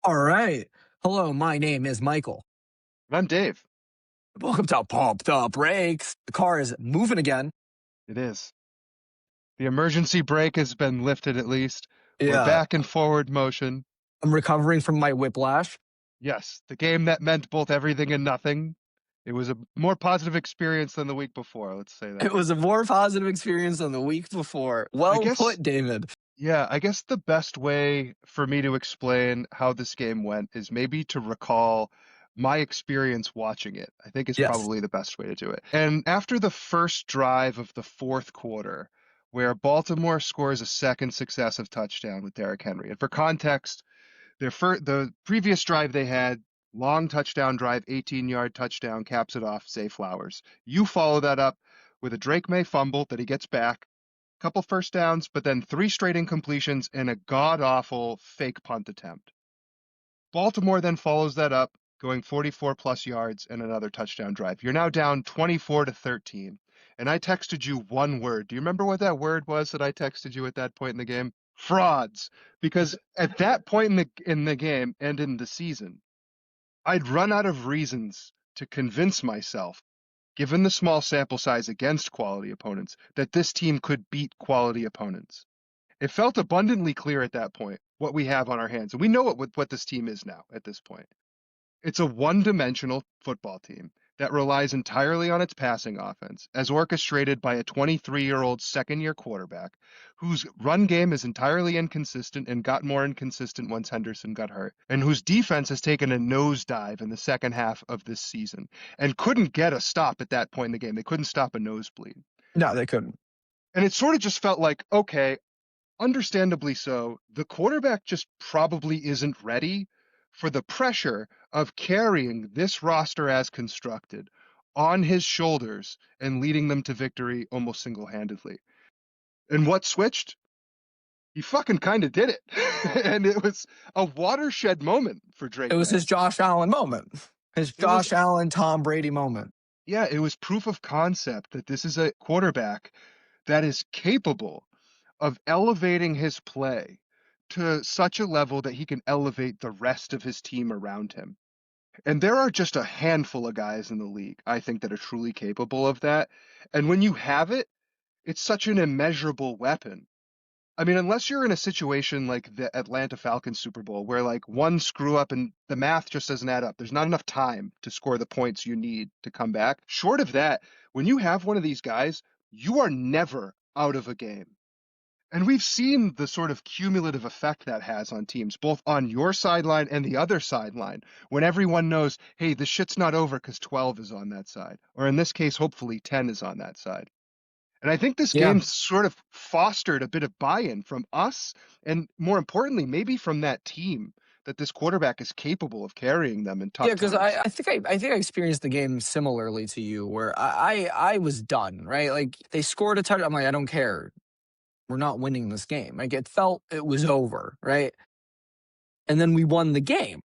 All right. Hello, my name is Michael. I'm Dave. Welcome to Pump the Brakes. The car is moving again. It is. The emergency brake has been lifted at least. We're Yeah, back in forward motion. I'm recovering from my whiplash. Yes, the game that meant both everything and nothing. It was a more positive experience than the week before, let's say It that. was a more positive experience than the week before. I Well guess, put, David. yeah, I guess the best way for me to explain how this game went is maybe to recall my experience watching it. I think is Yes. probably the best way to do it. And after the first drive of the fourth quarter, where Baltimore scores a second successive touchdown with Derrick Henry. And for context, the previous drive they had, long touchdown drive, 18-yard touchdown, caps it off, Zay Flowers. You follow that up with a Drake May fumble that he gets back, couple first downs, but then three straight incompletions and a god-awful fake punt attempt. Baltimore then follows that up, going 44 plus yards and another touchdown drive. You're now down 24-13. And I texted you one word. Do you remember what that word was that I texted you at that point in the game? Frauds. Because at that point in the game and in the season, I'd run out of reasons to convince myself, given the small sample size against quality opponents, that this team could beat quality opponents. It felt abundantly clear at that point what we have on our hands. And we know what this team is now at this point. It's a one-dimensional football team that relies entirely on its passing offense, as orchestrated by a 23-year-old second-year quarterback whose run game is entirely inconsistent and got more inconsistent once Henderson got hurt, and whose defense has taken a nosedive in the second half of this season and couldn't get a stop at that point in the game. They couldn't stop a nosebleed. No, they couldn't. And it sort of just felt like, okay, understandably so, the quarterback just probably isn't ready for the pressure of carrying this roster as constructed on his shoulders and leading them to victory almost single-handedly. And what switched? He fucking kind of did it. And it was a watershed moment for It Drake was May. his Josh Allen moment. His It was, Josh Allen, Tom Brady moment. yeah, it was proof of concept that this is a quarterback that is capable of elevating his play to such a level that he can elevate the rest of his team around him. And there are just a handful of guys in the league, I think, that are truly capable of that. And when you have it, it's such an immeasurable weapon. I mean, unless you're in a situation like the Atlanta Falcons Super Bowl, where like one screw up and the math just doesn't add up, there's not enough time to score the points you need to come back. Short of that, when you have one of these guys, you are never out of a game. And we've seen the sort of cumulative effect that has on teams, both on your sideline and the other sideline, when everyone knows, hey, the shit's not over because 12 is on that side. Or in this case, hopefully 10 is on that side. And I think this Yeah. game sort of fostered a bit of buy-in from us, and more importantly, maybe from that team, that this quarterback is capable of carrying them in Yeah, tough because times. I think I experienced the game similarly to you, where I was done, right? Like they scored a touchdown. I'm like, I don't care. We're not winning this game. Like it felt it was over, right? And then we won the game.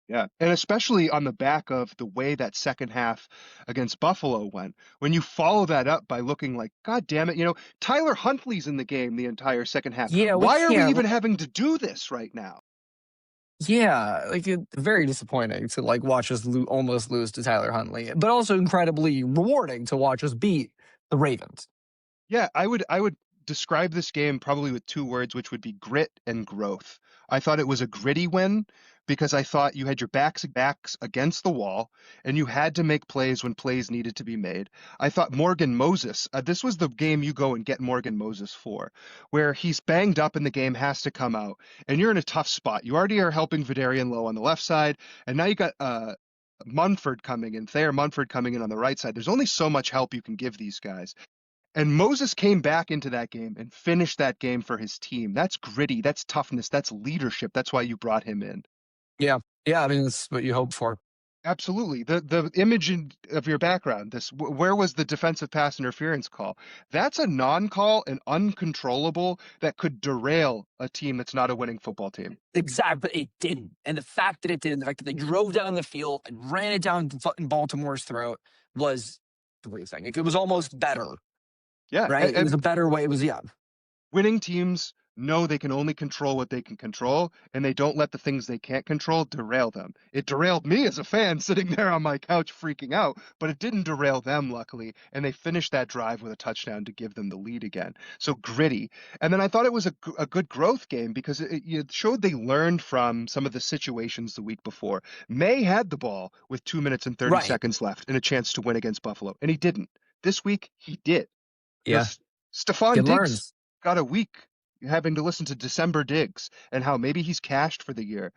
Yeah, and especially on the back of the way that second half against Buffalo went, when you follow that up by looking like, God damn it, Tyler Huntley's in the game the entire second half. Yeah, we Why are we can't. even having to do this right now? Yeah, like very disappointing to like watch us almost lose to Tyler Huntley, but also incredibly rewarding to watch us beat the Ravens. Yeah, I would describe this game probably with two words, which would be grit and growth. I thought it was a gritty win because I thought you had your backs against the wall and you had to make plays when plays needed to be made. I thought Morgan Moses, this was the game you go and get Morgan Moses for, where he's banged up and the game has to come out and you're in a tough spot. You already are helping Vidarian Lowe on the left side, and now you got Munford coming in, Thayer Munford coming in on the right side. There's only so much help you can give these guys. And Moses came back into that game and finished that game for his team. That's gritty. That's toughness. That's leadership. That's why you brought him in. Yeah, yeah. I mean, that's what you hope for. Absolutely. The image of your background, this where was the defensive pass interference call? That's a non-call and uncontrollable that could derail a team that's not a winning football team. Exactly, but it didn't. And the fact that it didn't, the fact that they drove down the field and ran it down in Baltimore's throat was the weird thing. It was almost better, Yeah, right? It was a better way. It was, yeah. winning teams know they can only control what they can control, and they don't let the things they can't control derail them. It derailed me as a fan sitting there on my couch freaking out, but it didn't derail them, luckily, and they finished that drive with a touchdown to give them the lead again. So gritty. And then I thought it was a good growth game because it showed they learned from some of the situations the week before. May had the ball with 2 minutes and 30 Right. seconds left and a chance to win against Buffalo, and he didn't. This week, he did. You know, Yeah. Stephon Kid Diggs learns. got a week having to listen to December Diggs and how maybe he's cashed for the year.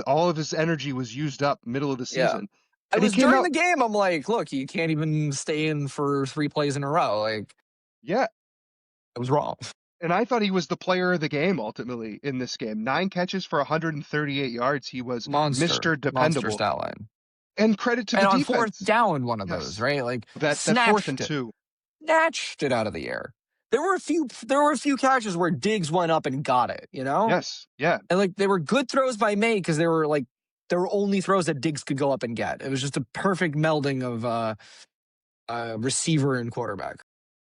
All of his energy was used up middle of the Yeah. season. I And he was came during out, the game, I'm like, look, you can't even stay in for 3 plays in a row. Like, yeah. I was wrong. And I thought he was the player of the game ultimately in this game. 9 catches for 138 yards. He was Monster. Mr. Monster Dependable. stat line. And credit to And the on fourth defense. down, one of those, Yes. right? Like That fourth and snatched it. two. Snatched it out of the air. There were a few catches where Diggs went up and got it, you know? Yes. Yeah. And like they were good throws by May because they were only throws that Diggs could go up and get. It was just a perfect melding of receiver and quarterback.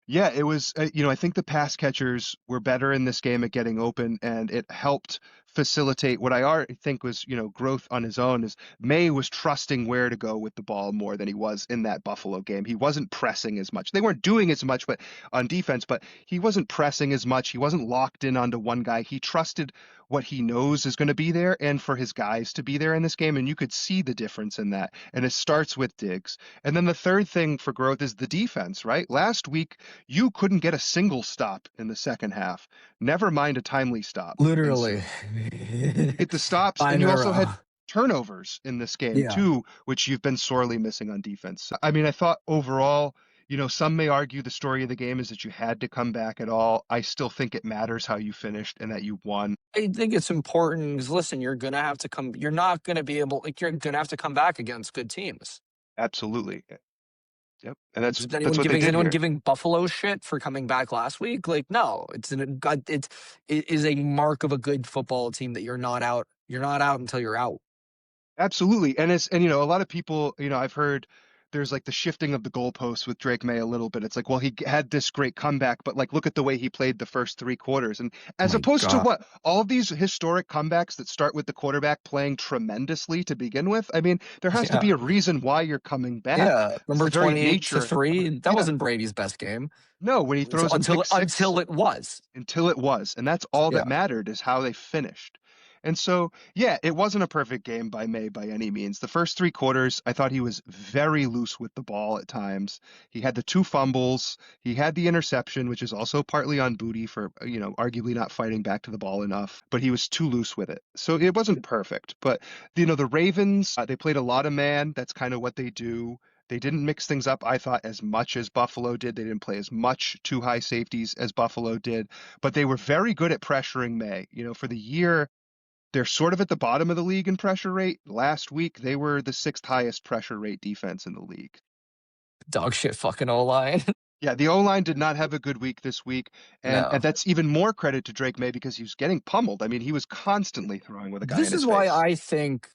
Yeah, it was, I think the pass catchers were better in this game at getting open, and it helped facilitate what I already think was, growth on his own. Is May was trusting where to go with the ball more than he was in that Buffalo game. He wasn't pressing as much. They weren't doing as much, but on defense, but he wasn't pressing as much. He wasn't locked in onto one guy. He trusted what he knows is going to be there and for his guys to be there in this game, and you could see the difference in that. And it starts with Diggs. And then the third thing for growth is the defense, right? Last week, you couldn't get a single stop in the second half, never mind a timely stop. And so Literally. you get the stops, and Time you also had era. turnovers in this game Yeah. too, which you've been sorely missing on defense. I mean, I thought overall, some may argue the story of the game is that you had to come back at all. I still think it matters how you finished and that you won. I think it's important because listen, you're not gonna be able like you're gonna have to come back against good teams. Absolutely. Yep. And that's Is that's anyone what they giving is did anyone here. giving Buffalo shit for coming back last week? Like, no, it is a mark of a good football team that you're not out until you're out. Absolutely. A lot of people, I've heard there's like the shifting of the goalposts with Drake May a little bit. It's like, well, he had this great comeback, but like look at the way he played the first 3 quarters. And Oh as my opposed to god. what all of these historic comebacks that start with the quarterback playing tremendously to begin with, I mean, there has to Yeah. be a reason why you're coming back. Yeah. It's Remember the very 28 to nature of 3? That yeah. wasn't Brady's best game. No, when he Until throws a until pick six until it was. until it was. And that's all that Yeah. mattered is how they finished. And so, yeah, it wasn't a perfect game by May by any means. The first 3 quarters, I thought he was very loose with the ball at times. He had the 2 fumbles. He had the interception, which is also partly on Booty for, arguably not fighting back to the ball enough, but he was too loose with it. So it wasn't perfect. But, the Ravens, they played a lot of man. That's kind of what they do. They didn't mix things up, I thought, as much as Buffalo did. They didn't play as much two high safeties as Buffalo did, but they were very good at pressuring May. For the year, they're sort of at the bottom of the league in pressure rate. Last week, they were the sixth highest pressure rate defense in the league. Dog shit fucking O-line. Yeah, the O-line did not have a good week this week, and No. and that's even more credit to Drake May because he was getting pummeled. I mean, he was constantly throwing with a guy in This his is why face. I think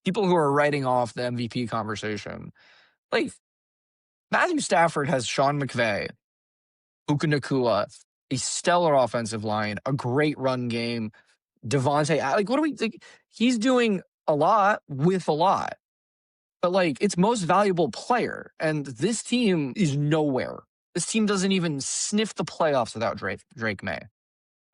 people who are writing off the MVP conversation, like Matthew Stafford has Sean McVay, Puka Nakua, a stellar offensive line, a great run game. Devontae, like, what do we think? He's doing a lot with a lot, but like, it's most valuable player. And this team is nowhere. This team doesn't even sniff the playoffs without Drake May.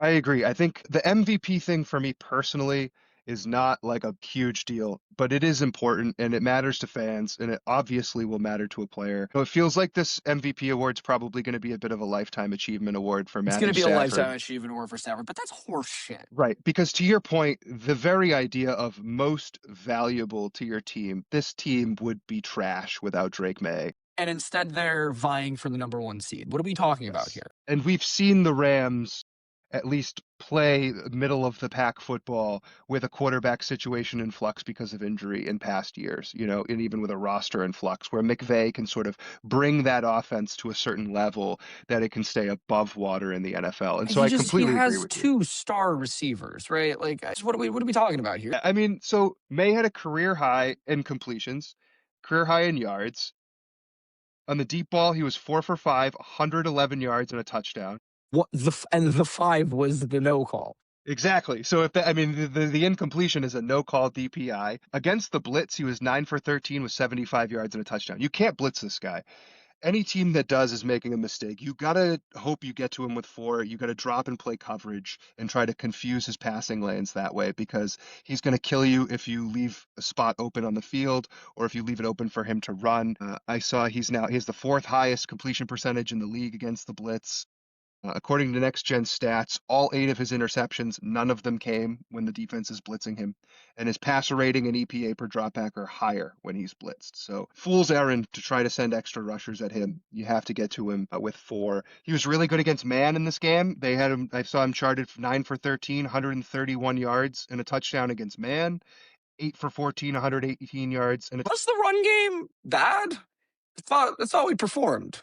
I agree. I think the MVP thing for me personally is not like a huge deal, but it is important and it matters to fans and it obviously will matter to a player. So it feels like this MVP award's probably going to be a bit of a lifetime achievement award for It's going Matthew to be a Stafford. lifetime achievement award for Stafford, but that's horseshit. Right, because to your point, the very idea of most valuable to your team, this team would be trash without Drake May. And instead, they're vying for the number one seed. What are we talking about Yes. here? And we've seen the Rams at least play middle of the pack football with a quarterback situation in flux because of injury in past years, and even with a roster in flux where McVay can sort of bring that offense to a certain level that it can stay above water in the NFL. And so I He completely agree has with you. two star receivers, right? Like, what are we talking about here? I mean, so May had a career high in completions, career high in yards. On the deep ball, he was 4 for 5, 111 yards and a touchdown. What and the 5 was the no call. Exactly. So if that, I mean, the incompletion is a no call DPI. Against the blitz, he was 9 for 13 with 75 yards and a touchdown. You can't blitz this guy. Any team that does is making a mistake. You gotta hope you get to him with four. You gotta drop and play coverage and try to confuse his passing lanes that way because he's gonna kill you if you leave a spot open on the field or if you leave it open for him to run. I saw he has the fourth highest completion percentage in the league against the blitz. According to Next Gen Stats, all eight of his interceptions, none of them came when the defense is blitzing him. And his passer rating and EPA per dropback are higher when he's blitzed. So, fool's errand to try to send extra rushers at him. You have to get to him with four. He was really good against man in this game. They had him, I saw him charted 9 for 13, 131 yards and a touchdown against man, 8 for 14, 118 yards. And Was the run game bad? I thought we performed.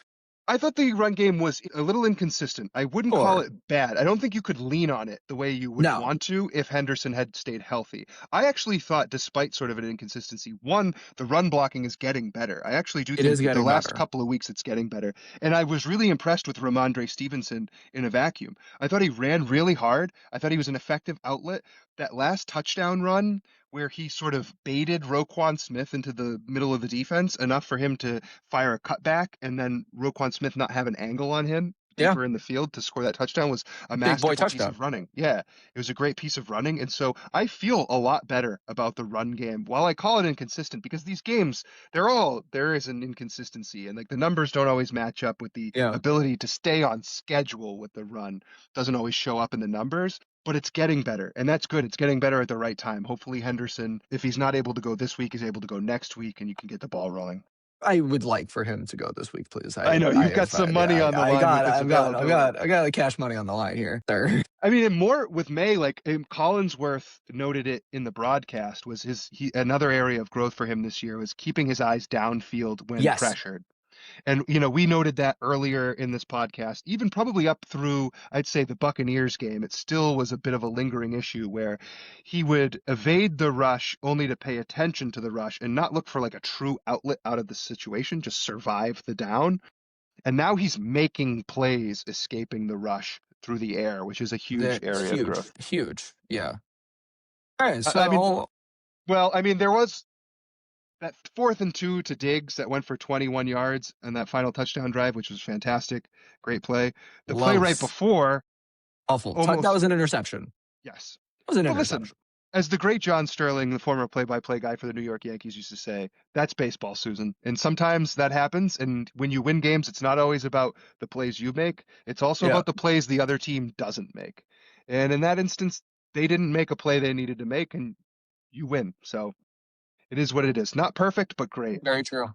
I thought the run game was a little inconsistent. I wouldn't call Sure. it bad. I don't think you could lean on it the way you would No, want to if Henderson had stayed healthy. I actually thought, despite sort of an inconsistency, one, the run blocking is getting better. I actually do it think is the getting last better. couple of weeks it's getting better. And I was really impressed with Ramondre Stevenson in a vacuum. I thought he ran really hard. I thought he was an effective outlet. That last touchdown run where he sort of baited Roquan Smith into the middle of the defense enough for him to fire a cutback and then Roquan Smith not have an angle on him Yeah, deeper in the field to score that touchdown was a big boy masterful piece touchdown. of running. Yeah, it was a great piece of running. And so I feel a lot better about the run game. While I call it inconsistent, because these games, there is an inconsistency and like the numbers don't always match up with the Yeah, ability to stay on schedule with the run. Doesn't always show up in the numbers. But it's getting better, and that's good. It's getting better at the right time. Hopefully, Henderson, if he's not able to go this week, is able to go next week, and you can get the ball rolling. I would like for him to go this week, please. I know I you've got have, some money yeah, on the line with his availability. I got the cash money on the line here. There. I mean, and more with May, like Collinsworth noted it in the broadcast, was another area of growth for him this year was keeping his eyes downfield when Yes. pressured. And, we noted that earlier in this podcast, even probably up through, I'd say, the Buccaneers game, it still was a bit of a lingering issue where he would evade the rush only to pay attention to the rush and not look for like a true outlet out of the situation, just survive the down. And now he's making plays escaping the rush through the air, which is a huge That's area of huge, growth. huge. Yeah. All right. I mean, So well, I mean, there was that 4th and 2 to Diggs that went for 21 yards and that final touchdown drive, which was fantastic. Great play. The play right loves before awful. That almost, was an interception. yes. It was an But listen, interception. as the great John Sterling, the former play-by-play guy for the New York Yankees, used to say, that's baseball, Susan. And sometimes that happens. And when you win games, it's not always about the plays you make. It's also Yeah. about the plays the other team doesn't make. And in that instance, they didn't make a play they needed to make, and you win. So it is what it is. Not perfect, but great. Very true.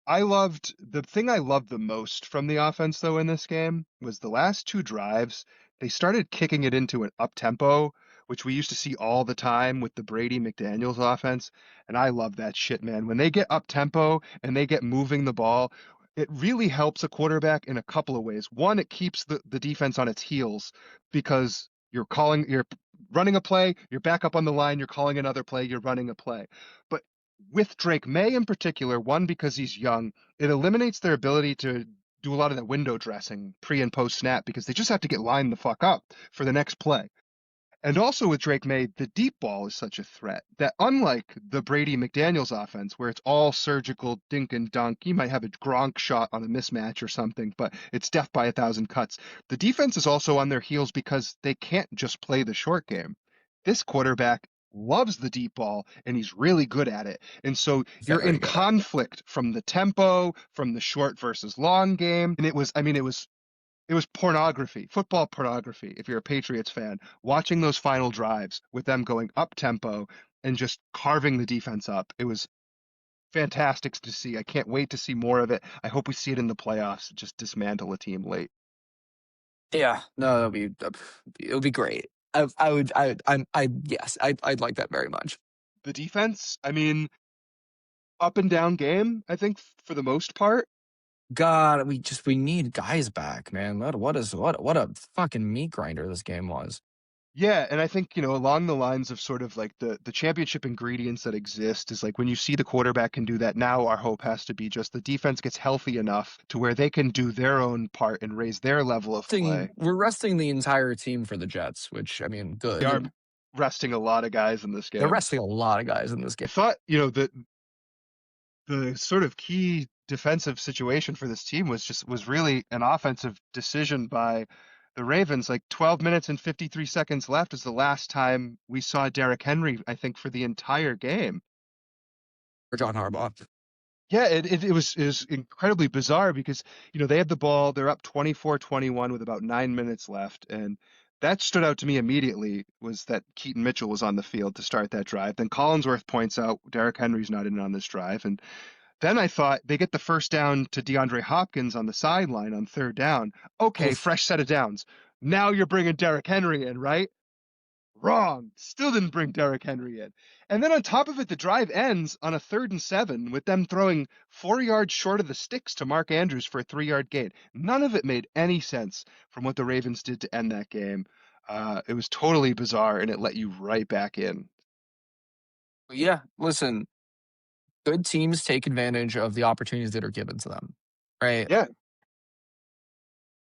The thing I loved the most from the offense though in this game was the last two drives. They started kicking it into an up tempo, which we used to see all the time with the Brady McDaniels offense. And I love that shit, man. When they get up tempo and they get moving the ball, it really helps a quarterback in a couple of ways. One, it keeps the defense on its heels because you're running a play, you're back up on the line, you're calling another play, you're running a play. But with Drake May in particular, one, because he's young, it eliminates their ability to do a lot of that window dressing pre and post snap because they just have to get lined the fuck up for the next play. And also with Drake May, the deep ball is such a threat that unlike the Brady McDaniels offense, where it's all surgical dink and dunk, you might have a Gronk shot on a mismatch or something, but it's death by a thousand cuts. The defense is also on their heels because they can't just play the short game. This quarterback loves the deep ball and he's really good at it. And so you're in Very good. conflict from the tempo, from the short versus long game. And it was pornography, football pornography, if you're a Patriots fan, watching those final drives with them going up tempo and just carving the defense up. It was fantastic to see. I can't wait to see more of it. I hope we see it in the playoffs, just dismantle a team late. Yeah. No, it would be great. I would yes, I'd like that very much. The defense, I mean, up and down game, I think for the most part. God, we need guys back, man. What a fucking meat grinder this game was. Yeah, and I think, along the lines of sort of like the championship ingredients that exist is like when you see the quarterback can do that, now our hope has to be just the defense gets healthy enough to where they can do their own part and raise their level of play. We're resting the entire team for the Jets, which I mean, They are good. resting a lot of guys in this They're game. resting a lot of guys in this game. I thought, the sort of key defensive situation for this team was really an offensive decision by the Ravens. Like 12 minutes and 53 seconds left is the last time we saw Derrick Henry, I think, for the entire game. For John Harbaugh. Yeah, it was incredibly bizarre because, they had the ball, they're up 24-21 with about 9 minutes left, and that stood out to me immediately was that Keaton Mitchell was on the field to start that drive. Then Collinsworth points out Derrick Henry's not in on this drive, and then I thought they get the first down to DeAndre Hopkins on the sideline on third down. Okay, Oof. fresh set of downs. Now you're bringing Derrick Henry in, right? Wrong. Still didn't bring Derrick Henry in. And then on top of it, the drive ends on a 3rd and 7 with them throwing 4 yards short of the sticks to Mark Andrews for a 3-yard gain. None of it made any sense from what the Ravens did to end that game. It was totally bizarre, and it let you right back in. Yeah, listen, good teams take advantage of the opportunities that are given to them, right? Yeah,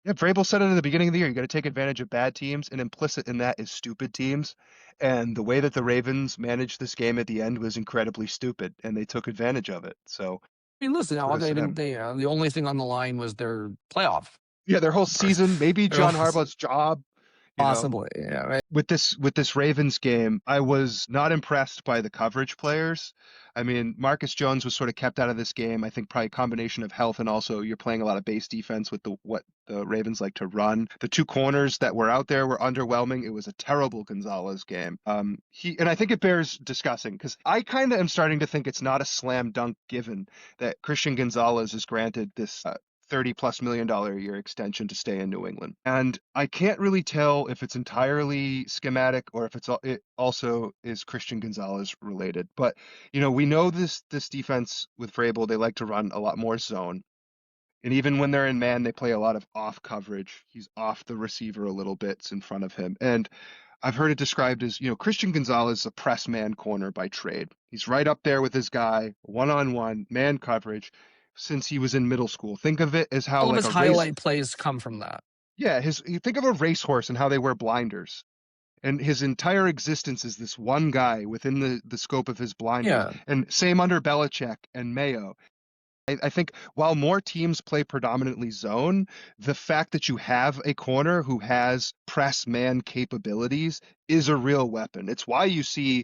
yeah, Vrabel said it at the beginning of the year. You got to take advantage of bad teams, and implicit in that is stupid teams. And the way that the Ravens managed this game at the end was incredibly stupid, and they took advantage of it. So I mean, listen, now kudos they to didn't. them. The only thing on the line was their playoff Yeah, their whole berth. season, maybe Their John whole- Harbaugh's job, you know. Possibly, yeah, right. With this Ravens game, I was not impressed by the coverage players. I mean, Marcus Jones was sort of kept out of this game. I think probably a combination of health and also you're playing a lot of base defense with the what the Ravens like to run. The two corners that were out there were underwhelming. It was a terrible Gonzalez game. And I think it bears discussing because I kind of am starting to think it's not a slam dunk given that Christian Gonzalez is granted this 30+ million a year extension to stay in New England. And I can't really tell if it's entirely schematic or if it also is Christian Gonzalez related. But we know this defense with Vrabel, they like to run a lot more zone. And even when they're in man, they play a lot of off coverage. He's off the receiver a little bit in front of him. And I've heard it described as, Christian Gonzalez is a press man corner by trade. He's right up there with his guy, one-on-one, man coverage since he was in middle school. Think of it as how All of like his a race, highlight plays come from that. yeah, you think of a racehorse and how they wear blinders. And his entire existence is this one guy within the scope of his blinders. Yeah, And same under Belichick and Mayo. I think while more teams play predominantly zone, the fact that you have a corner who has press man capabilities is a real weapon. It's why you see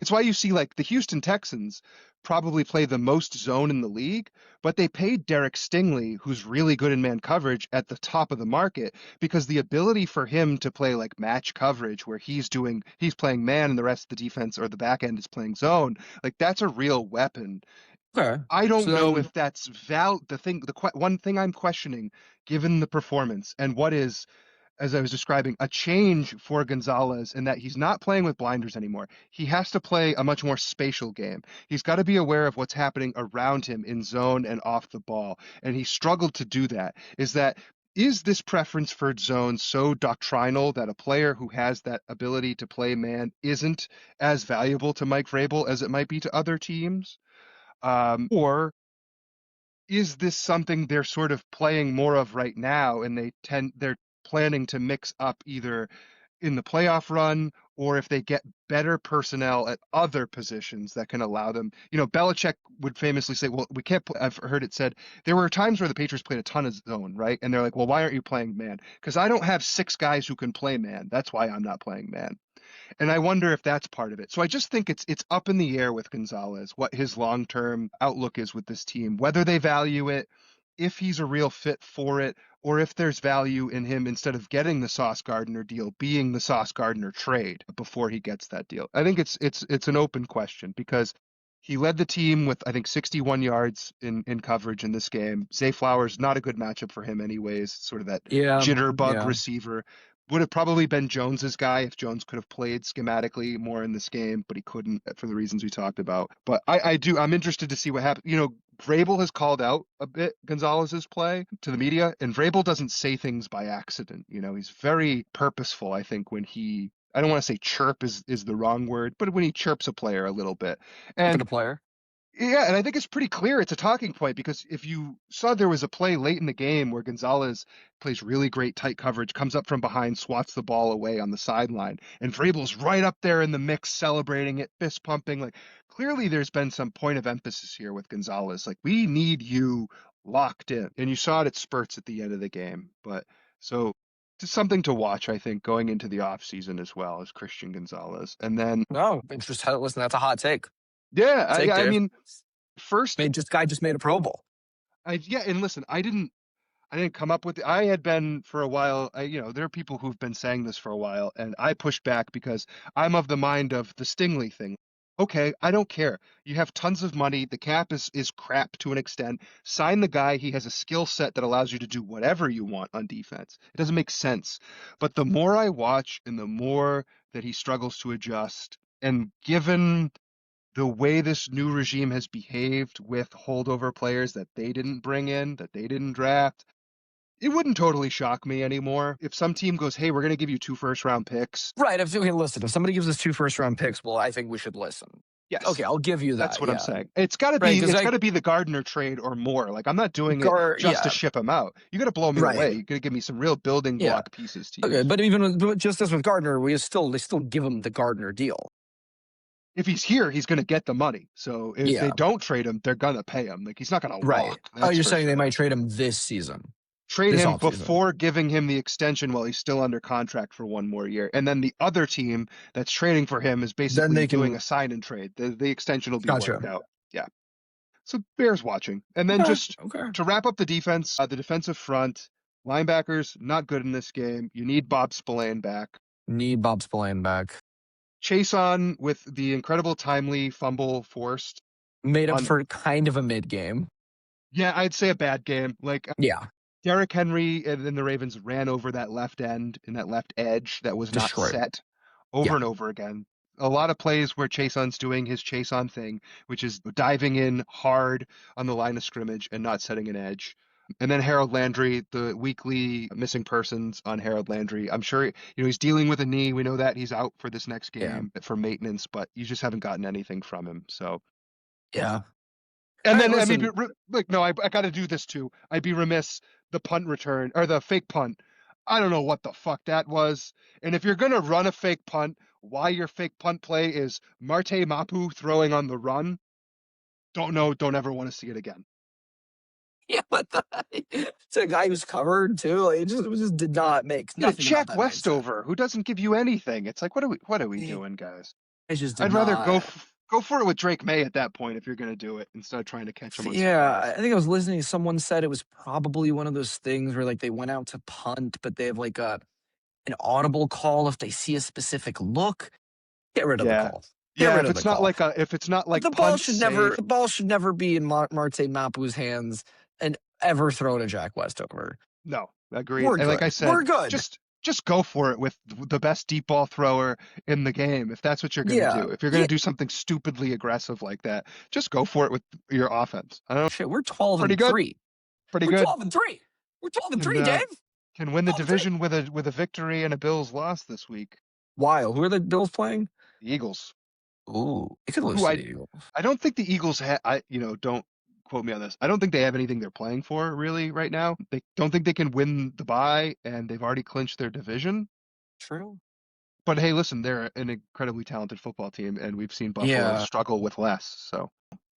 like the Houston Texans probably play the most zone in the league, but they paid Derek Stingley, who's really good in man coverage, at the top of the market because the ability for him to play like match coverage where he's playing man and the rest of the defense or the back end is playing zone, like that's a real weapon. okay. I So don't know then, if that's one thing I'm questioning, given the performance and what is, as I was describing, a change for Gonzalez in that he's not playing with blinders anymore. He has to play a much more spatial game. He's got to be aware of what's happening around him in zone and off the ball, and he struggled to do that. Is this preference for zone so doctrinal that a player who has that ability to play man isn't as valuable to Mike Vrabel as it might be to other teams? Or is this something they're sort of playing more of right now and they're planning to mix up either in the playoff run or if they get better personnel at other positions that can allow them. Belichick would famously say, well, we can't I've heard it said there were times where the Patriots played a ton of zone, right? And they're like, well, why aren't you playing man? Because I don't have six guys who can play man. That's why I'm not playing man. And I wonder if that's part of it. So I just think it's up in the air with Gonzalez, what his long-term outlook is with this team, whether they value it, if he's a real fit for it, or if there's value in him instead of getting the Sauce Gardner deal, being the Sauce Gardner trade before he gets that deal. I think it's an open question because he led the team with, I think, 61 yards in coverage in this game. Zay Flowers, not a good matchup for him anyways, sort of that yeah, jitterbug yeah. receiver. Would have probably been Jones's guy if Jones could have played schematically more in this game, but he couldn't for the reasons we talked about. But I'm interested to see what happens. Vrabel has called out a bit Gonzalez's play to the media, and Vrabel doesn't say things by accident. He's very purposeful, I think, when he I don't want to say chirp is the wrong word, but when he chirps a player a little bit. Keeping And a player. yeah, and I think it's pretty clear it's a talking point because if you saw there was a play late in the game where Gonzalez plays really great tight coverage, comes up from behind, swats the ball away on the sideline, and Vrabel's right up there in the mix, celebrating it, fist pumping. Like clearly there's been some point of emphasis here with Gonzalez. Like we need you locked in. And you saw it at spurts at the end of the game. But so just something to watch, I think, going into the off season as well as Christian Gonzalez. And then No, interesting. Listen, that's a hot take. yeah, Take, I Dave. mean, first Made just guy just made a Pro Bowl. yeah, and listen, I didn't come up with it. I had been for a while, there are people who've been saying this for a while, and I pushed back because I'm of the mind of the Stingley thing. Okay, I don't care. You have tons of money. The cap is crap to an extent. Sign the guy. He has a skill set that allows you to do whatever you want on defense. It doesn't make sense. But the more I watch and the more that he struggles to adjust, and given the way this new regime has behaved with holdover players that they didn't bring in, that they didn't draft, it wouldn't totally shock me anymore if some team goes, "Hey, we're going to give you 2 first-round picks." Right. If okay, listen, if somebody gives us 2 first round picks, well, I think we should listen. Yes, Okay, I'll give you that's that. what I'm Yeah. saying. Right. Because It's got I to be the Gardner trade or more. Like I'm not doing it Gar just to yeah. ship him out. You got to blow me away. Right. You got to give me some real building Yeah. block pieces to Okay, use. but just as with Gardner, they still give him the Gardner deal. If he's here, he's going to get the money. So if they Yeah. don't trade him, they're going to pay him. Like he's not going to Right. walk. Oh, That's you're for saying they sure. might trade him this season, Trade this him offseason. before giving him the extension while he's still under contract for 1 more year. And then the other team that's trading for him is Then basically they doing a can sign and trade. The extension will be gotcha. worked out. Yeah. So Bears watching. And then Okay. just Okay. to wrap up the defense, the defensive front, linebackers not good in this game. You need Bob Spillane back. Need Bob Spillane back. Chase on with the incredible timely fumble forced Made up on, for kind of a mid game. yeah, I'd say a bad game. Like Yeah. Derrick Henry and then the Ravens ran over that left end and that left edge that was not Destroyed. set over Yeah. and over again. A lot of plays where Chaseon's doing his chase on thing, which is diving in hard on the line of scrimmage and not setting an edge. And then Harold Landry, the weekly missing persons on Harold Landry. I'm sure, he's dealing with a knee. We know that he's out for this next Yeah. game for maintenance, but you just haven't gotten anything from him. So Yeah. and All right, then, I mean, listen. like, no, I got to do this too. I'd be remiss. The punt return or the fake punt. I don't know what the fuck that was. And if you're going to run a fake punt, why your fake punt play is Marte Mapu throwing on the run? Don't know. Don't ever want to see it again. Yeah, but it's a guy who's covered too. Like, it just did not make Yeah, nothing about Jack that made sense. Westover, who doesn't give you anything. It's like, what are we It doing, guys? just did I'd rather not. go for it with Drake May at that point if you're going to do it instead of trying to catch him Yeah, unsurprised. I think I was listening. Someone said it was probably one of those things where like they went out to punt, but they have like an audible call if they see a specific look. Get rid of the Yeah. call. Get Yeah, rid of the call. if it's not But like punt the safe. ball should never be in Marte Mapu's hands and ever thrown to Jack Westover. No, agreed. We're And like I good. said, We're good. just go for it with the best deep ball thrower in the game. If that's what you're going to Yeah. do, if you're going Yeah. to do something stupidly aggressive like that, just go for it with your offense. I don't Shit, we're 12 pretty and good, 3. pretty We're good. 12 and 3. We're 12 and Can 3, Dave. can win the 12 and 3. division with a victory and a Bills loss this week. Wild. Who are the Bills playing? The Eagles, Ooh, it could lose who to the Eagles. I don't think the Eagles don't quote me on this. I don't think they have anything they're playing for really right now. They don't think they can win the bye, and they've already clinched their division. True. But hey, listen, they're an incredibly talented football team, and we've seen Buffalo Yeah. struggle with less. So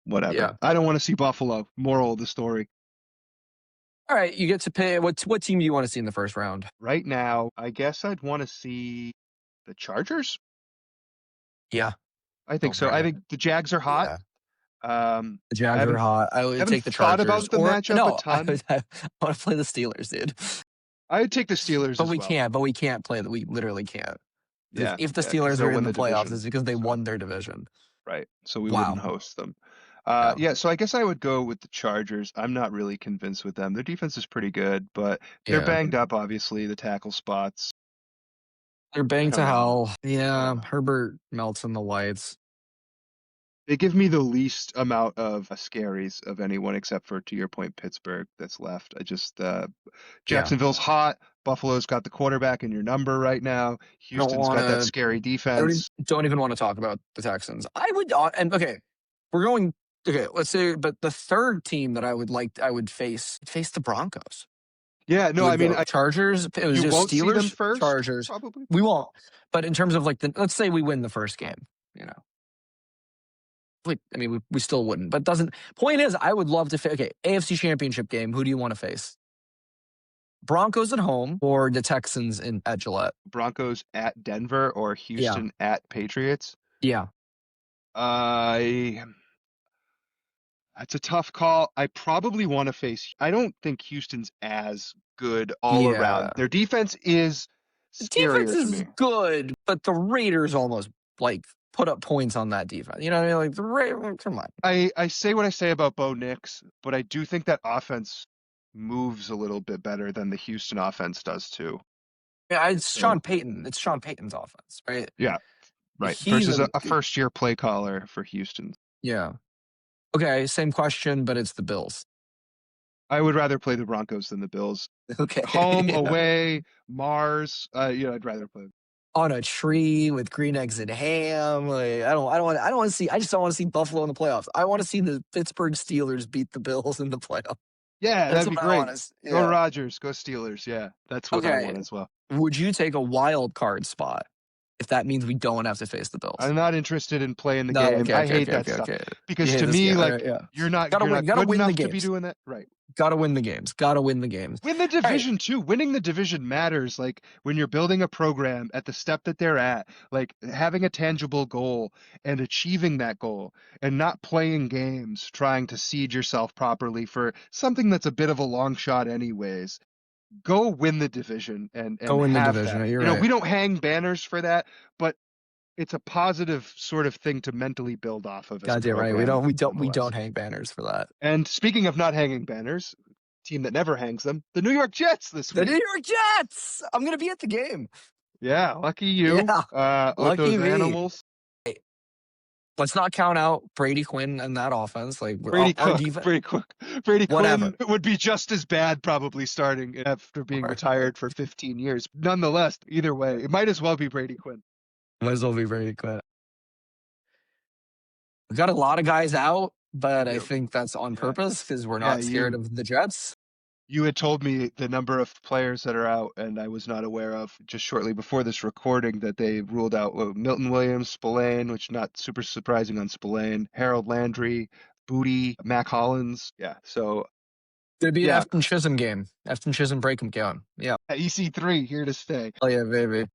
whatever. Yeah. I don't want to see Buffalo. Moral of the story. All right, you get to pay. What team do you want to see in the first round? Right now, I guess I'd want to see the Chargers. Yeah, I go think so. for I it. think the Jags are hot. Yeah, I the Jags are hot. I would haven't take the thought Chargers, about the or matchup a no, ton. I want to play the Steelers, dude. I'd take the Steelers But as we well. can't. But we can't play that. We literally can't. Yeah, If the yeah, because Steelers they'll are in win the the playoffs, it's division. because they So won their division. right. So we wouldn't Wow. host them. Yeah. Yeah, so I guess I would go with the Chargers. I'm not really convinced with them. Their defense is pretty good, but they're Yeah. banged up, obviously, the tackle spots. They're I banged to don't know. hell. Yeah. Yeah. Herbert melts in the lights. They give me the least amount of scaries of anyone except for, to your point, Pittsburgh that's left. I just Yeah. Jacksonville's hot. Buffalo's got the quarterback in your number right now. I don't Houston's want got that to. scary I don't even, defense. don't even want to talk about the Texans. I would, and okay, we're going. Okay, let's say, but the third team that I would face the Broncos. Yeah, It no, I would mean, go Chargers. It was you just won't see them Steelers, first, Chargers. probably. We won't. But in terms of like let's say we win the first game, you know, I mean, we still wouldn't. But doesn't. Point is, I would love to. Okay, AFC Championship game. Who do you want to face? Broncos at home or the Texans at Gillette? Broncos at Denver or Yeah, Houston at Patriots. yeah, I That's a tough call. I probably want to face. I don't think Houston's as good all around. yeah. Their defense is The defense scarier to is me. good, but the Raiders almost like put up points on that defense. You know what I mean? Like the Raiders, come on. I say what I say about Bo Nix, but I do think that offense moves a little bit better than the Houston offense does too. Yeah, it's So Sean Payton. It's Sean Payton's offense, right? yeah, right. He's Versus a a first year play caller for Houston. yeah. Okay, same question, but it's the Bills. I would rather play the Broncos than the Bills. Okay, Home, yeah. away, Mars. I'd rather play. On a tree with green eggs and ham. Like I don't want to see. I just don't want to see Buffalo in the playoffs. I want to see the Pittsburgh Steelers beat the Bills in the playoffs. Yeah, That's that'd be what I want great. to see. Go Yeah. Rodgers, go Steelers. Yeah, that's what I Okay. want as well. Would you take a wild card spot if that means we don't have to face the Bills? I'm not interested in playing the No. game. Okay. I Okay. hate Okay. that Okay. stuff Okay. You because hate to this me, game. All right. like Yeah. you're Gotta win. not Gotta good win the enough to be games. doing that. Right. Gotta win the games. Gotta win the games. Win the All right. division too. Winning the division matters. Like when you're building a program at the step that they're at, like having a tangible goal and achieving that goal and not playing games trying to seed yourself properly for something that's a bit of a long shot anyways. Go win the division Go and win the have division. that. You're You know, right. we don't hang banners for that, but it's a positive sort of thing to mentally build off of as a Goddamn right. We program don't. We don't. We nonetheless. don't hang banners for that. And speaking of not hanging banners, team that never hangs them, the New York Jets this The New week. York Jets. I'm gonna be at the game. Yeah, lucky you, Yeah. with Lucky those me. animals. Let's not count out Brady Quinn and that offense. Like Brady our Cook, defense. Brady Cook, Brady Whatever. Quinn would be just as bad probably starting after being retired for 15 years. Nonetheless, either way, it might as well be Brady Quinn. Might as well be Brady Quinn. We got a lot of guys out, but I Yeah, think that's on yeah, purpose because we're yeah. not scared of the Jets. You had told me the number of players that are out, and I was not aware of just shortly before this recording that they ruled out Milton Williams, Spillane, which not super surprising on Spillane, Harold Landry, Booty, Mac Hollins. Yeah, so It'd be an yeah, Efton Chisholm game. Efton Chisholm break 'em going. Yeah. EC3 here to stay. Oh yeah, baby.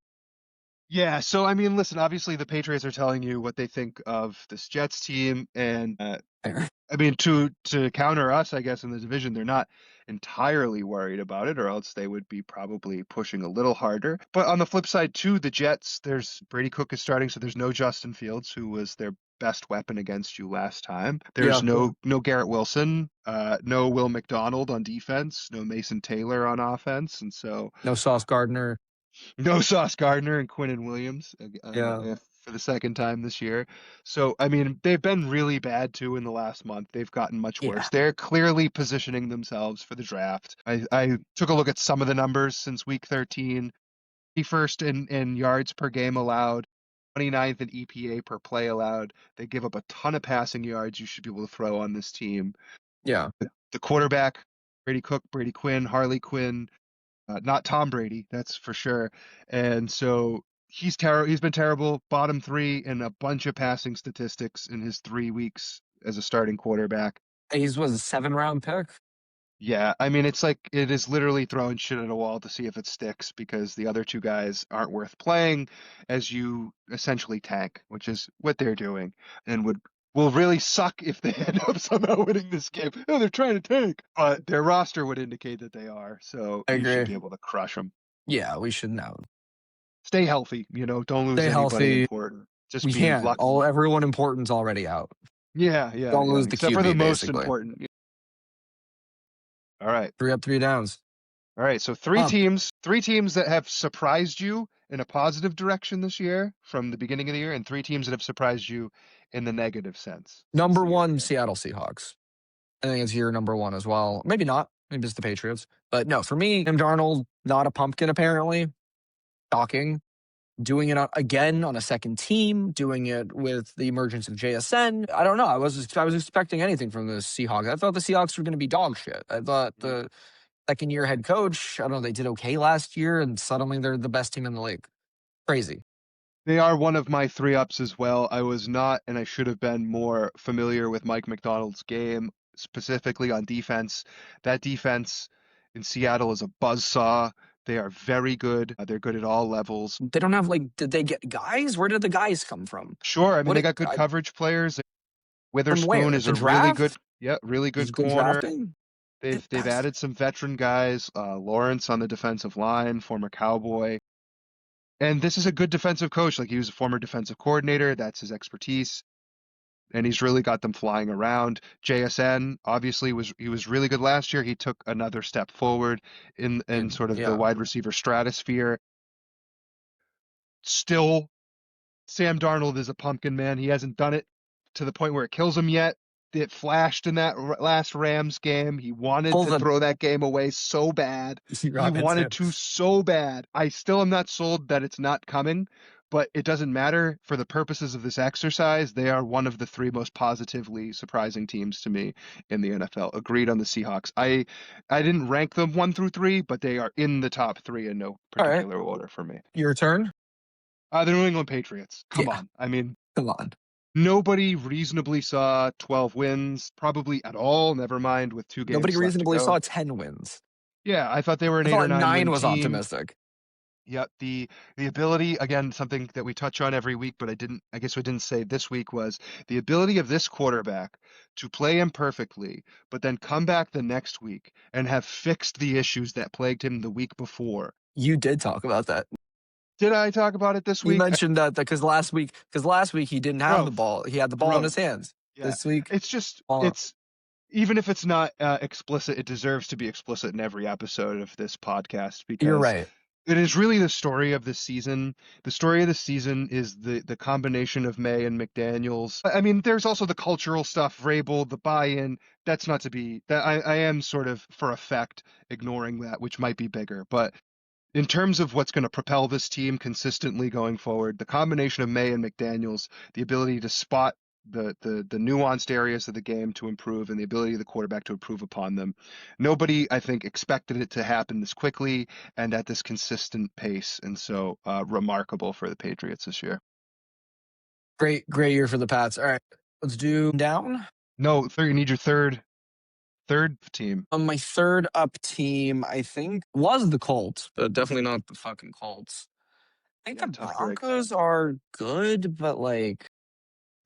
Yeah, so I mean, listen, obviously the Patriots are telling you what they think of this Jets team, and I mean, to counter us, I guess, in the division, they're not entirely worried about it, or else they would be probably pushing a little harder. But on the flip side, too, the Jets, there's Brady Cook is starting, so there's no Justin Fields, who was their best weapon against you last time. There's Yeah. no Garrett Wilson, no Will McDonald on defense, no Mason Taylor on offense, and so No Sauce Gardner. no Sauce Gardner and Quinnen Williams Yeah. for the second time this year. So, I mean, they've been really bad too in the last month. They've gotten much Yeah. worse. They're clearly positioning themselves for the draft. I took a look at some of the numbers since week 13. First in yards per game allowed, 29th in EPA per play allowed. They give up a ton of passing yards you should be able to throw on this team. Yeah. The quarterback, Brady Cook, Brady Quinn, Harley Quinn, not Tom Brady, that's for sure. And so he's terrible. He's been terrible. Bottom three in a bunch of passing statistics in his 3 weeks as a starting quarterback. He's was a 7th-round pick. Yeah, I mean, it's like it is literally throwing shit at a wall to see if it sticks because the other two guys aren't worth playing as you essentially tank, which is what they're doing, and will really suck if they end up somehow winning this game. Oh, they're trying to tank, but their roster would indicate that they are, so I you should agree. be able to crush them. Yeah, we should know. Stay healthy, don't lose Stay anybody healthy. important. Just We be can't. lucky. Everyone important's already out. Yeah, Don't yeah. lose the Except for the QB, most basically. important. All right. 3 up, 3 downs. All right. So Pumped. three teams that have surprised you in a positive direction this year from the beginning of the year, and three teams that have surprised you in the negative sense since Number the year one, began. Seattle Seahawks. I think it's your number one as well. Maybe not. Maybe it's the Patriots. But no, for me, Tim Darnold, not a pumpkin apparently. Shocking. Doing it again on a second team, doing it with the emergence of JSN. I don't know. I was expecting anything from the Seahawks. I thought the Seahawks were going to be dog shit. I thought Mm. the second year head coach, I don't know, they did okay last year, and suddenly they're the best team in the league. Crazy. They are one of my three ups as well. I was not, and I should have been more familiar with Mike McDonald's game, specifically on defense. That defense in Seattle is a buzzsaw. They are very good. They're good at all levels. They don't have like, did they get guys? Where did the guys come from? Sure, I mean What they it, got good coverage players. from Witherspoon where? is The a really good, draft? yeah, really Is good it good corner. drafting? They've That's added some veteran guys, Lawrence on the defensive line, former Cowboy. And this is a good defensive coach. Like he was a former defensive coordinator. That's his expertise. And he's really got them flying around. JSN obviously was really good last year. He took another step forward in sort of the yeah. wide receiver stratosphere. Still, Sam Darnold is a pumpkin man. He hasn't done it to the point where it kills him yet. It flashed in that last Rams game. He wanted Pull to the throw that game away so bad. He Robin wanted too. to so bad. I still am not sold that it's not coming, but it doesn't matter for the purposes of this exercise. They are one of the three most positively surprising teams to me in the NFL. Agreed on the Seahawks. I didn't rank them 1 through 3, but they are in the top three in no All right. particular order for me. Your turn? The New England Patriots. Come Yeah. on. I mean, Come on. nobody reasonably saw 12 wins, probably at all, never mind with two Nobody games left to reasonably go. saw 10 wins. Yeah, I thought they were an I eight or thought nine 9 win was team. optimistic. Yep, the ability, again, something that we touch on every week, but I guess we didn't say this week was the ability of this quarterback to play imperfectly, but then come back the next week and have fixed the issues that plagued him the week before. You did talk about that. Did I talk about it this You week? mentioned that because last week he didn't have the Growth, ball. He had the ball in his growth. hands. Yeah, This week, it's just, uh, it's even if it's not explicit, it deserves to be explicit in every episode of this podcast you're because right. it is really the story of this season. The story of the season is the combination of May and McDaniels. I mean, there's also the cultural stuff, Vrabel, the buy-in. That's not to be that I am sort of for effect ignoring that, which might be bigger. But in terms of what's going to propel this team consistently going forward, the combination of May and McDaniels, the ability to spot the nuanced areas of the game to improve and the ability of the quarterback to improve upon them. Nobody, I think, expected it to happen this quickly and at this consistent pace. And so remarkable for the Patriots this year. Great year for the Pats. All right, let's do down. No, you need your third team. My third up team, I think, was the Colts, but definitely not the fucking Colts. I think Yeah, the tough break. Broncos are good, but like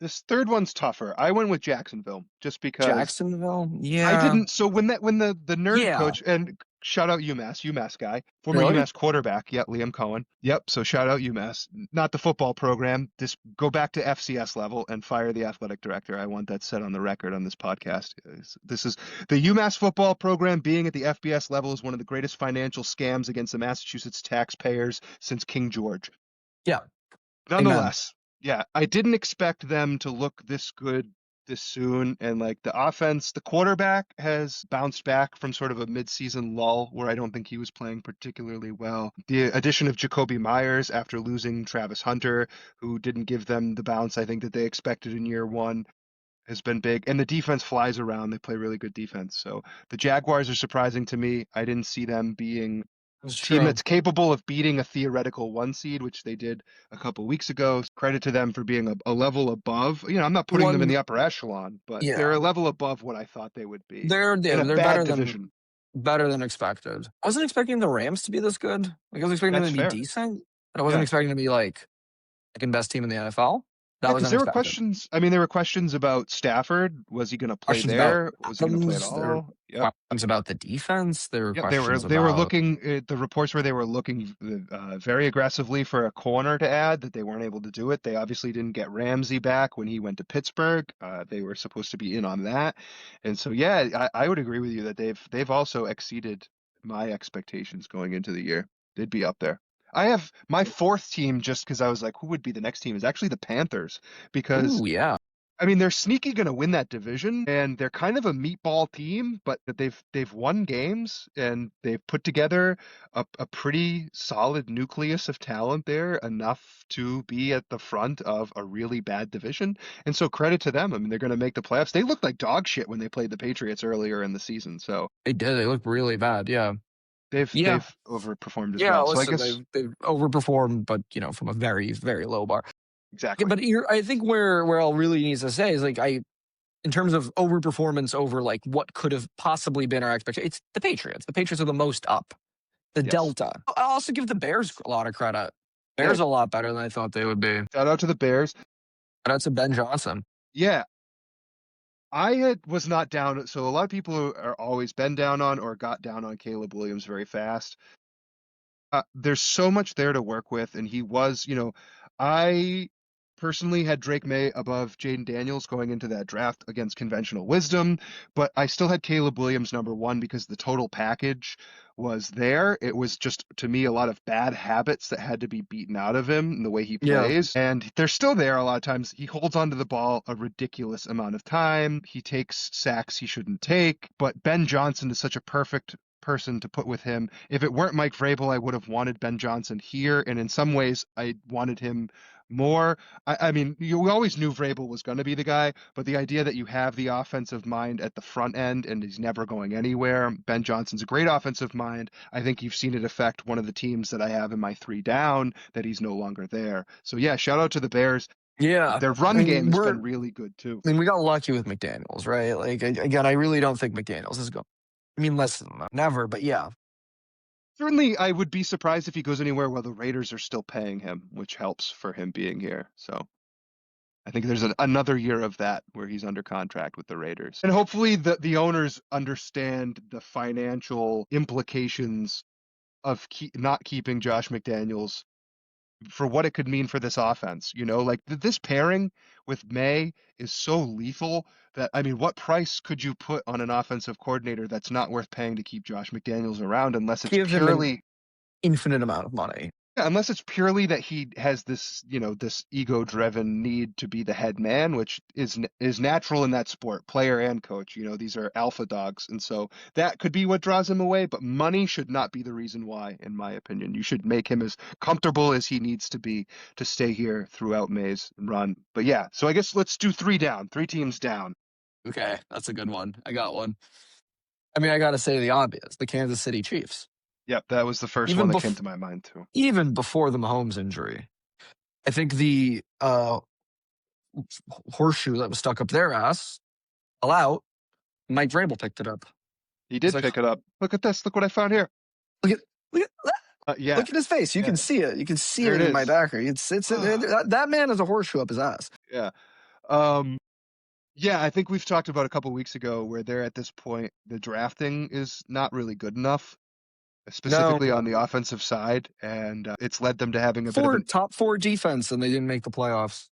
This third one's tougher. I went with Jacksonville just because Jacksonville, I yeah, didn't. So when the nerd yeah, coach and shout out UMass guy, former really, UMass quarterback, yeah, Liam Cohen. Yep. So shout out UMass, not the football program. Just go back to FCS level and fire the athletic director. I want that set on the record on this podcast. This is the UMass football program being at the FBS level is one of the greatest financial scams against the Massachusetts taxpayers since King George. yeah, amen. Nonetheless, yeah, I didn't expect them to look this good this soon. And like the offense, the quarterback has bounced back from sort of a midseason lull where I don't think he was playing particularly well. The addition of Jacoby Myers after losing Travis Hunter, who didn't give them the bounce I think that they expected in year one, has been big. And the defense flies around. They play really good defense. So the Jaguars are surprising to me. I didn't see them being It's team true. that's capable of beating a theoretical one seed, which they did a couple weeks ago. Credit to them for being a level above. You know, I'm not putting them in One, the upper echelon, but they're yeah, a level above what I thought they would be in a they're bad division. better than expected. I wasn't expecting the Rams to be this good. Like I was expecting them That's to be fair. decent, but I wasn't Yeah. expecting them to be like second best team in the NFL. Yeah, That was because there were unexpected. questions. I mean, there were questions about Stafford. Was he going to play Questions about there? Was he going to play at Adams. There were all? Yep. questions about the defense. There were Yeah, they were questions they were about looking the reports where they were looking very aggressively for a corner to add that they weren't able to do it. They obviously didn't get Ramsey back when he went to Pittsburgh. They were supposed to be in on that, and so yeah, I would agree with you that they've also exceeded my expectations going into the year. They'd be up there. I have my fourth team just because I was like, who would be the next team? Is actually the Panthers because Ooh, yeah. I mean, they're sneaky going to win that division, and they're kind of a meatball team, but they've won games and they've put together a pretty solid nucleus of talent there, enough to be at the front of a really bad division. And so credit to them. I mean, they're going to make the playoffs. They looked like dog shit when they played the Patriots earlier in the season, so They did. They looked really bad. Yeah. Yeah. they've overperformed as Yeah. well. So I Listen, guess they've overperformed, but from a very, very low bar. Yeah, exactly. but I think where I'll really needs to say is like in terms of overperformance over like what could have possibly been our expectation, it's the Patriots. The Patriots are the most up. The Yes. Delta. I'll also give the Bears a lot of credit. Yeah. Bears a lot better than I thought they would be. Shout Shout out to the Bears. out to Ben Johnson. Yeah, was not down. So a lot of people are always been down on or got down on Caleb Williams very fast. There's so much there to work with, and I personally had Drake May above Jaden Daniels going into that draft against conventional wisdom, but I still had Caleb Williams number one because the total package was there. It was just, to me, a lot of bad habits that had to be beaten out of him in the way he Yeah. plays, and they're still there a lot of times. He holds onto the ball a ridiculous amount of time. He takes sacks he shouldn't take, but Ben Johnson is such a perfect person to put with him. If it weren't Mike Vrabel, I would have wanted Ben Johnson here, and in some ways, I wanted him more. I mean, we always knew Vrabel was going to be the guy, but the idea that you have the offensive mind at the front end and he's never going anywhere. Ben Johnson's a great offensive mind. I think you've seen it affect one of the teams that I have in my three down that he's no longer there. So yeah, shout out to the Bears. Yeah. Their I run game mean, has been really good too. we got lucky with McDaniels, right? Like, again, I really don't think McDaniels is going. I mean, listen, never, but yeah. Certainly, I would be surprised if he goes anywhere while the Raiders are still paying him, which helps for him being here. So I think there's another year of that where he's under contract with the Raiders. And hopefully the owners understand the financial implications of not keeping Josh McDaniels for what it could mean for this offense. Like this pairing with May is so lethal that, I mean, what price could you put on an offensive coordinator that's not worth paying to keep Josh McDaniels around unless it's Give him an purely infinite amount of money. yeah, unless it's purely that he has this ego-driven need to be the head man, which is natural in that sport, player and coach. These are alpha dogs, and so that could be what draws him away. But money should not be the reason why, in my opinion. You should make him as comfortable as he needs to be to stay here throughout May's run. But yeah, so I guess let's do three teams down. Okay, that's a good one. I got one. I mean, I got to say the obvious, the Kansas City Chiefs. Yep, that was the first one Even that came before, to my mind too. even before the Mahomes injury, I think the horseshoe that was stuck up their ass fell out. Mike Vrabel picked it up. He He's did like, pick it up. Look at this. Look what I found here. look at look at Yeah, look at his face. You yeah, can see it. You can see there it it in my is. backer. It's that man has a horseshoe up his ass. Yeah. Um, yeah, I think we've talked about a couple weeks ago where they're at this point, the drafting is not really good enough, No, specifically on the offensive side, and it's led them to having a bit of four an top four defense, and they didn't make the playoffs.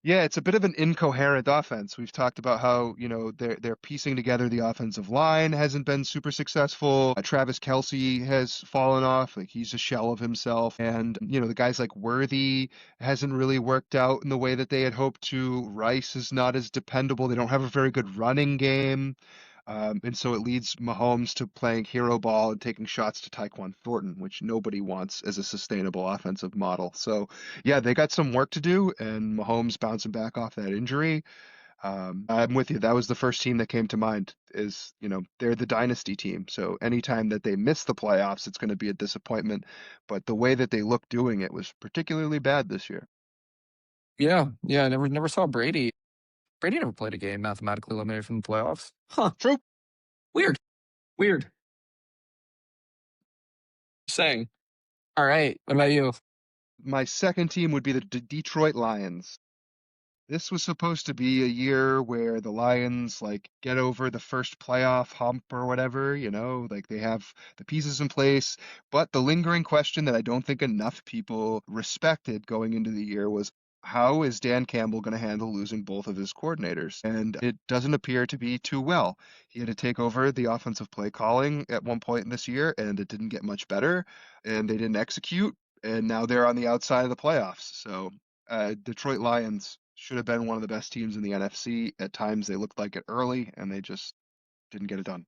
yeah, it's a bit of an incoherent offense. We've talked about how, they're piecing together the offensive line hasn't been super successful. Travis Kelce has fallen off, like he's a shell of himself. And, the guys like Worthy hasn't really worked out in the way that they had hoped to. Rice is not as dependable. They don't have a very good running game. And so it leads Mahomes to playing hero ball and taking shots to Tyquan Thornton, which nobody wants as a sustainable offensive model. So, yeah, they got some work to do, and Mahomes bouncing back off that injury. I'm with you. That was the first team that came to mind is, they're the dynasty team. So anytime that they miss the playoffs, it's going to be a disappointment. But the way that they look doing it was particularly bad this year. Yeah, yeah. I never saw Brady. Brady never played a game mathematically eliminated from the playoffs. Huh? True. Weird. Weird. Saying. All right. What about you? My second team would be the Detroit Lions. This was supposed to be a year where the Lions like get over the first playoff hump or whatever, like they have the pieces in place. But the lingering question that I don't think enough people respected going into the year was how is Dan Campbell going to handle losing both of his coordinators? And it doesn't appear to be too well. He had to take over the offensive play calling at one point in this year, and it didn't get much better, and they didn't execute. and now they're on the outside of the playoffs. So Detroit Lions should have been one of the best teams in the NFC. At times they looked like it early, and they just didn't get it done.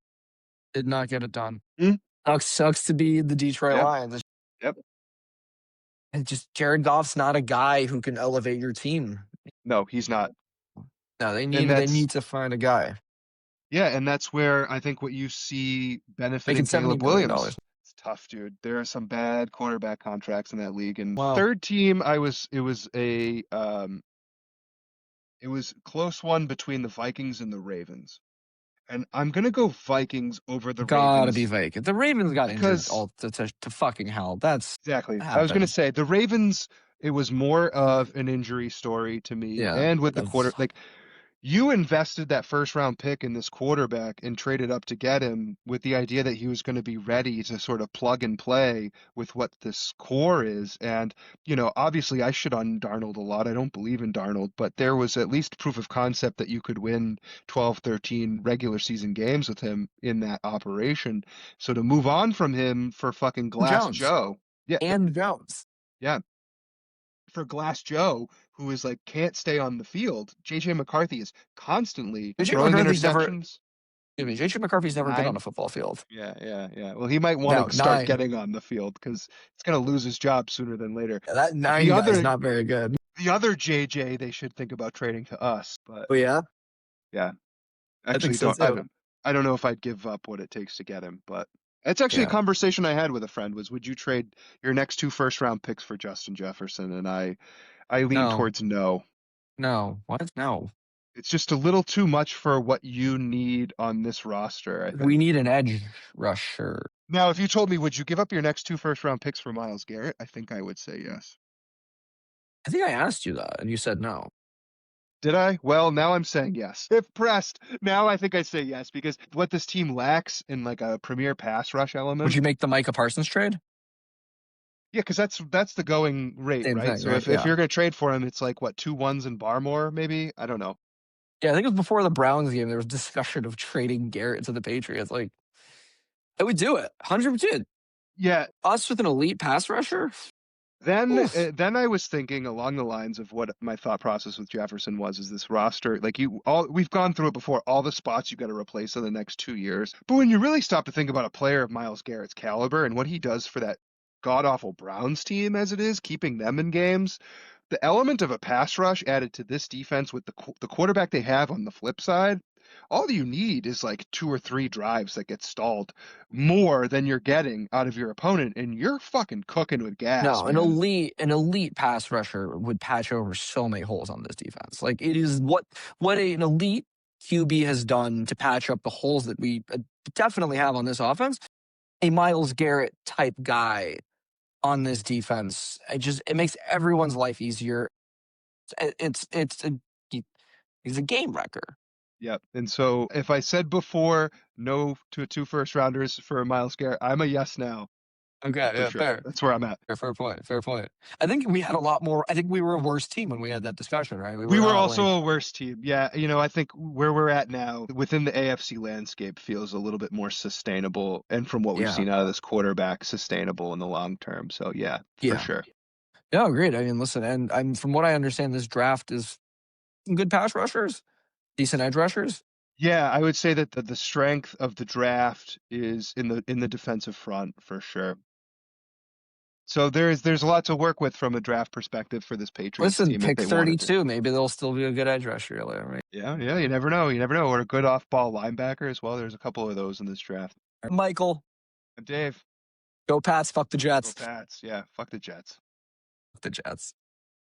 Did not get it done. Mm, Sucks to be the Detroit yep, Lions. yep. And just Jared Goff's not a guy who can elevate your team. No, he's not. No, And they that's need to find a guy Yeah, and that's where I think what you see making benefiting $70 Caleb million. Williams. It's tough, dude. There are some bad quarterback contracts in that league. And Wow. third team, it was a close one between the Vikings and the Ravens. And I'm gonna go Vikings over the Gotta be Ravens vacant. The Ravens got injured because all to fucking hell. That's exactly. I was gonna happens. say the Ravens, it was more of an injury story to me. Yeah. And with the That's quarter, like you invested that first round pick in this quarterback and traded up to get him with the idea that he was going to be ready to sort of plug and play with what this core is. And, obviously I shit on Darnold a lot. I don't believe in Darnold, but there was at least proof of concept that you could win 12, 13 regular season games with him in that operation. So to move on from him for fucking Glass Jones Joe. Yeah, and Jones. yeah, for Glass Joe, who is like can't stay on the field. JJ McCarthy is constantly JJ throwing McCarthy's never. interceptions. Excuse me. JJ McCarthy's never been on a Nine. football field. Yeah, yeah, yeah. Well, he might want No, to start nine. getting on the field because he's gonna lose his job sooner than later. That The nine guy's other not very good. the other JJ they should think about trading to us, but Oh yeah, yeah. I think Actually so don't too. I don't know if I'd give up what it takes to get him, but it's actually a Yeah. conversation I had with a friend was would you trade your next two first round picks for Justin Jefferson? And I lean No. towards no. No. What? No. It's just a little too much for what you need on this roster, I We think. need an edge rusher. Now, if you told me, would you give up your next two first round picks for Myles Garrett? I think I would say yes. I think I asked you that, and you said no. Did I? Well, now I'm saying yes. If pressed, now I think I say yes because what this team lacks in like a premier pass rush Would element. you make the Micah Parsons trade? Yeah, because that's the going rate, Same right? thing, So right? if Yeah. you're gonna trade for him, it's like what, 2 1s and Barmore, maybe? I don't know. Yeah, I think it was before the Browns game. There was discussion of trading Garrett to the Patriots. Like, I would do it. 100%. Yeah, Us with an elite pass rusher? Oof. then I was thinking along the lines of what my thought process with Jefferson was is this roster like we've gone through it before all the spots you got to replace in the next 2 years. But when you really stop to think about a player of Myles Garrett's caliber and what he does for that god awful Browns team as it is, keeping them in games, the element of a pass rush added to this defense with the quarterback they have on the flip side, all you need is like 2 or 3 drives that get stalled more than you're getting out of your opponent, and you're fucking cooking with gas, No, man. an elite pass rusher would patch over so many holes on this defense. Like it is what an elite QB has done to patch up the holes that we definitely have on this offense. A Miles Garrett type guy on this defense, it makes everyone's life easier. It's a he's a game wrecker. Yep. And so if I said before no to two first rounders for Myles Garrett, I'm a yes now Okay, for yeah, sure. fair. That's where I'm at. Fair point. Fair point. I think we had a lot more. I think we were a worse team when we had that discussion, right? We We were were not also like, a worse team. Yeah, I think where we're at now within the AFC landscape feels a little bit more sustainable and from what we've yeah, seen out of this quarterback, sustainable in the long term. So yeah, for yeah. sure. No, agreed. I mean, listen, and I'm from what I understand, this draft is some good pass rushers, decent edge rushers. Yeah, I would say that the strength of the draft is in the defensive front for sure. So there's a lot to work with from a draft perspective for this Patriots Listen, team if pick they wanted to. 32. Maybe they'll still be a good edge rusher. Right? Yeah, yeah, you never know. You never know. Or a good off-ball linebacker as well. There's a couple of those in this draft. Michael, And Dave, go Pats. Fuck the go Jets. Pats. Yeah, fuck the Jets. Fuck the Jets.